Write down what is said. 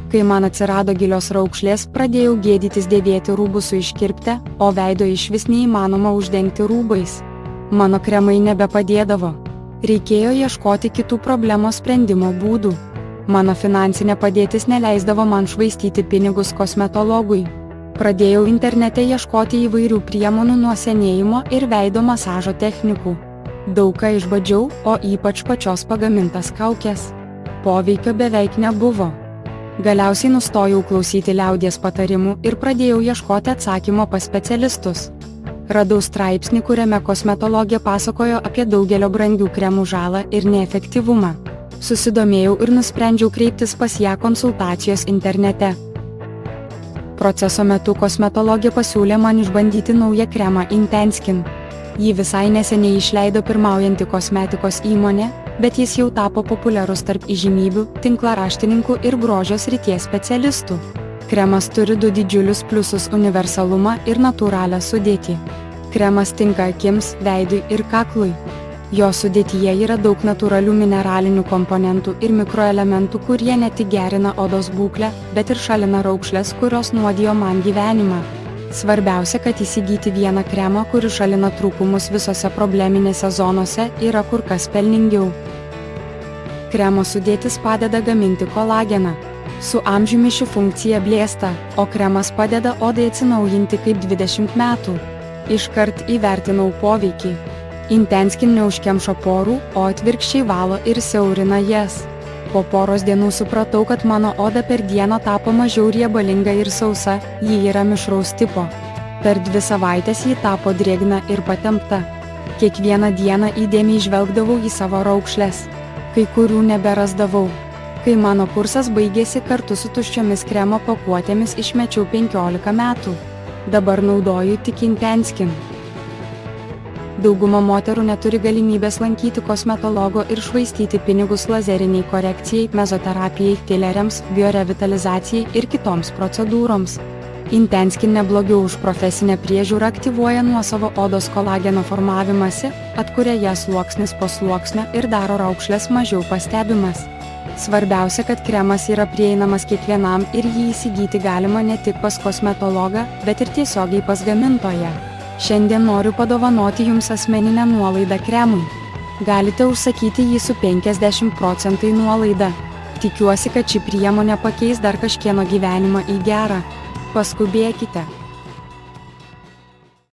Kai man atsirado gilios raukšlės, pradėjau gėdytis dėvėti rūbus su iškirpte, o veido išvis neįmanoma uždengti rūbais. Mano kremai nebepadėdavo. Reikėjo ieškoti kitų problemos sprendimo būdų. Mano finansinė padėtis neleisdavo man švaistyti pinigus kosmetologui. Pradėjau internete ieškoti įvairių priemonių nuo senėjimo ir veido masažo technikų. Daug ką išbandžiau, o ypač pačios pagamintas kaukės. Poveikio beveik nebuvo. Galiausiai nustojau klausyti liaudies patarimų ir pradėjau ieškoti atsakymo pas specialistus. Radau straipsnį, kuriame kosmetologė pasakojo apie daugelio brangių kremų žalą ir neefektyvumą. Susidomėjau ir nusprendžiau kreiptis pas ją konsultacijos internete. Proceso metu kosmetologė pasiūlė man išbandyti naują kremą Intenskin. Jį visai neseniai išleido pirmaujanti kosmetikos įmonė, bet jis jau tapo populiarus tarp įžymybių, tinklaraštininkų ir grožio srities specialistų. Kremas turi du didžiulius pliusus: universalumą ir natūralią sudėtį. Kremas tinka akims, veidui ir kaklui. Jo sudėtyje yra daug natūralių mineralinių komponentų ir mikroelementų, kurie ne tik gerina odos būklę, bet ir šalina raukšles, kurios nuodijo man gyvenimą. Svarbiausia, kad įsigyti vieną kremą, kuris šalina trūkumus visose probleminėse zonose, yra kur kas pelningiau. Kremo sudėtis padeda gaminti kolageną. Su amžiumi ši funkcija blėsta, o kremas padeda odai atsinaujinti kaip 20 metų. Iškart įvertinau poveikį. Intenskin neužkemšo porų, o atvirkščiai valo ir siaurina jas. Po poros dienų supratau, kad mano oda per dieną tapo mažiau riebalinga ir sausa, ji yra mišraus tipo. Per 2 savaitės ji tapo drėgna ir patempta. Kiekvieną dieną įdėmiai žvelgdavau į savo raukšles. Kai kurių neberasdavau. Kai mano kursas baigėsi, kartu su tuščiomis kremo pakuotėmis išmečiau 15 metų. Dabar naudoju tik Intenskin. Dauguma moterų neturi galimybės lankyti kosmetologo ir švaistyti pinigus lazeriniai korekcijai, mezoterapijai, fileriams, biorevitalizacijai ir kitoms procedūroms. Intenskin neblogiau už profesinę priežiūrą aktyvuoja nuosavo odos kolageno formavimąsi, atkuria ją sluoksnis po sluoksnio ir daro raukšles mažiau pastebimas. Svarbiausia, kad kremas yra prieinamas kiekvienam ir jį įsigyti galima ne tik pas kosmetologą, bet ir tiesiogiai pas gamintoją. Šiandien noriu padovanoti jums asmeninę nuolaidą kremui. Galite užsakyti jį su 50% nuolaida. Tikiuosi, kad ši priemonė pakeis dar kažkieno gyvenimą į gerą. Paskubėkite.